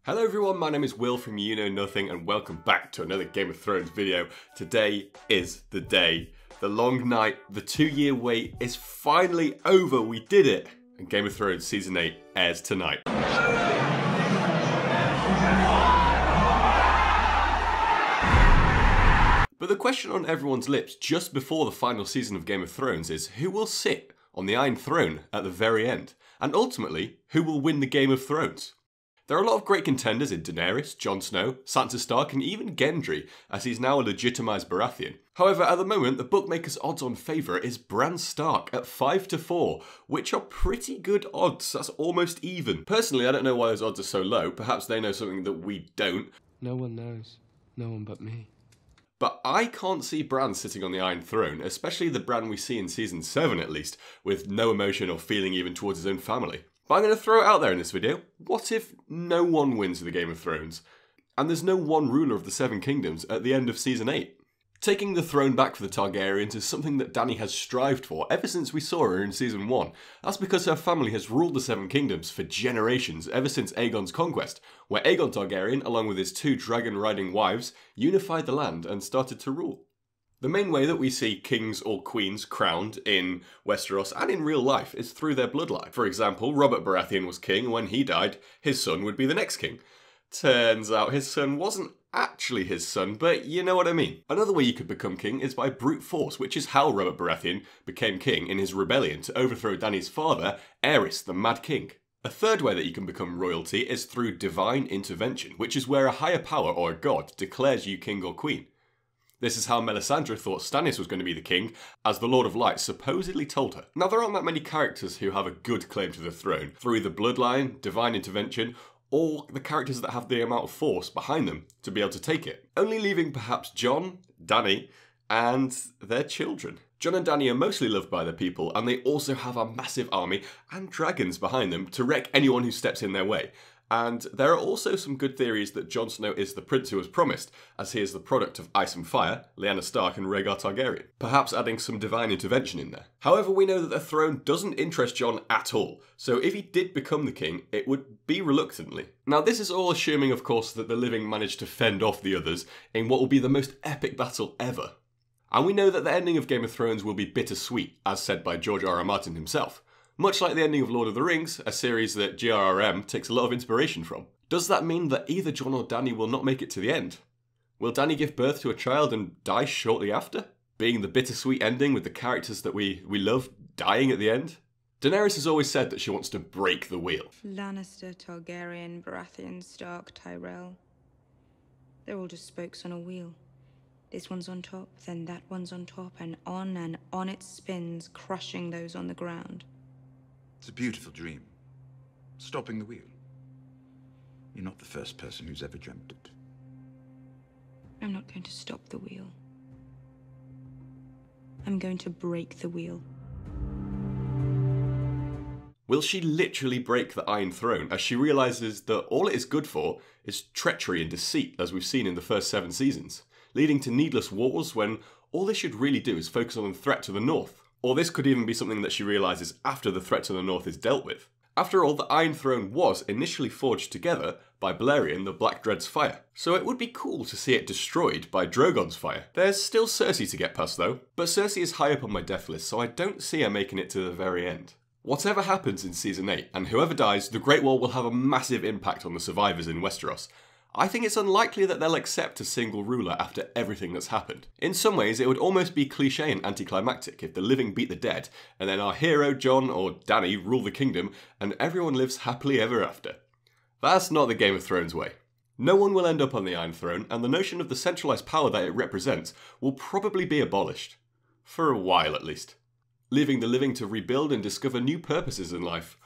Hello everyone, my name is Will from You Know Nothing and welcome back to another Game of Thrones video. Today is the day. The long night, the 2-year wait is finally over, we did it! And Game of Thrones Season 8 airs tonight. But the question on everyone's lips just before the final season of Game of Thrones is who will sit on the Iron Throne at the very end? And ultimately, who will win the Game of Thrones? There are a lot of great contenders in Daenerys, Jon Snow, Sansa Stark and even Gendry, as he's now a legitimised Baratheon. However, at the moment, the bookmakers' odds-on favourite is Bran Stark at 5-4, which are pretty good odds, that's almost even. Personally, I don't know why those odds are so low, perhaps they know something that we don't. No one knows, no one but me. But I can't see Bran sitting on the Iron Throne, especially the Bran we see in Season 7 at least, with no emotion or feeling even towards his own family. But I'm going to throw it out there in this video. What if no one wins the Game of Thrones? And there's no one ruler of the Seven Kingdoms at the end of Season 8? Taking the throne back for the Targaryens is something that Dany has strived for ever since we saw her in Season 1. That's because her family has ruled the Seven Kingdoms for generations, ever since Aegon's conquest, where Aegon Targaryen, along with his 2 dragon-riding wives, unified the land and started to rule. The main way that we see kings or queens crowned in Westeros and in real life is through their bloodline. For example, Robert Baratheon was king, and when he died, his son would be the next king. Turns out his son wasn't actually his son, but you know what I mean. Another way you could become king is by brute force, which is how Robert Baratheon became king in his rebellion to overthrow Dany's father, Aerys, the Mad King. A third way that you can become royalty is through divine intervention, which is where a higher power or a god declares you king or queen. This is how Melisandre thought Stannis was going to be the king, as the Lord of Light supposedly told her. Now, there aren't that many characters who have a good claim to the throne, through the bloodline, divine intervention, or the characters that have the amount of force behind them to be able to take it. Only leaving perhaps Jon, Dany, and their children. Jon and Dany are mostly loved by their people, and they also have a massive army and dragons behind them to wreck anyone who steps in their way. And there are also some good theories that Jon Snow is the prince who was promised, as he is the product of Ice and Fire, Lyanna Stark and Rhaegar Targaryen, perhaps adding some divine intervention in there. However, we know that the throne doesn't interest Jon at all, so if he did become the king, it would be reluctantly. Now, this is all assuming, of course, that the living managed to fend off the others in what will be the most epic battle ever. And we know that the ending of Game of Thrones will be bittersweet, as said by George R.R. Martin himself. Much like the ending of Lord of the Rings, a series that GRRM takes a lot of inspiration from. Does that mean that either Jon or Dany will not make it to the end? Will Dany give birth to a child and die shortly after? Being the bittersweet ending with the characters that we love dying at the end? Daenerys has always said that she wants to break the wheel. Lannister, Targaryen, Baratheon, Stark, Tyrell. They're all just spokes on a wheel. This one's on top, then that one's on top, and on it spins, crushing those on the ground. It's a beautiful dream. Stopping the wheel. You're not the first person who's ever dreamt it. I'm not going to stop the wheel. I'm going to break the wheel. Will she literally break the Iron Throne as she realises that all it is good for is treachery and deceit, as we've seen in the first 7 seasons, leading to needless wars when all they should really do is focus on the threat to the north? Or this could even be something that she realises after the threat to the north is dealt with. After all, the Iron Throne was initially forged together by Balerion, the Black Dread's fire, so it would be cool to see it destroyed by Drogon's fire. There's still Cersei to get past though, but Cersei is high up on my death list, so I don't see her making it to the very end. Whatever happens in Season 8, and whoever dies, the Great Wall will have a massive impact on the survivors in Westeros. I think it's unlikely that they'll accept a single ruler after everything that's happened. In some ways, it would almost be cliché and anticlimactic if the living beat the dead, and then our hero Jon or Dany rule the kingdom, and everyone lives happily ever after. That's not the Game of Thrones way. No one will end up on the Iron Throne, and the notion of the centralised power that it represents will probably be abolished. For a while at least. Leaving the living to rebuild and discover new purposes in life.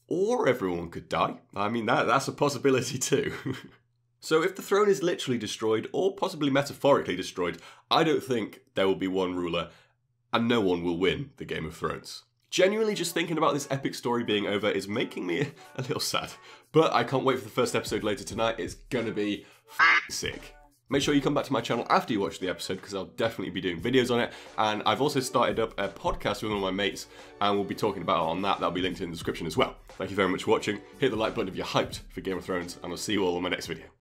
Or everyone could die. I mean, that's a possibility too. So if the throne is literally destroyed, or possibly metaphorically destroyed, I don't think there will be one ruler, and no one will win the Game of Thrones. Genuinely just thinking about this epic story being over is making me a little sad, but I can't wait for the first episode later tonight, it's gonna be sick. Make sure you come back to my channel after you watch the episode, because I'll definitely be doing videos on it. And I've also started up a podcast with one of my mates, and we'll be talking about it on that. That'll be linked in the description as well. Thank you very much for watching. Hit the like button if you're hyped for Game of Thrones, and I'll see you all on my next video.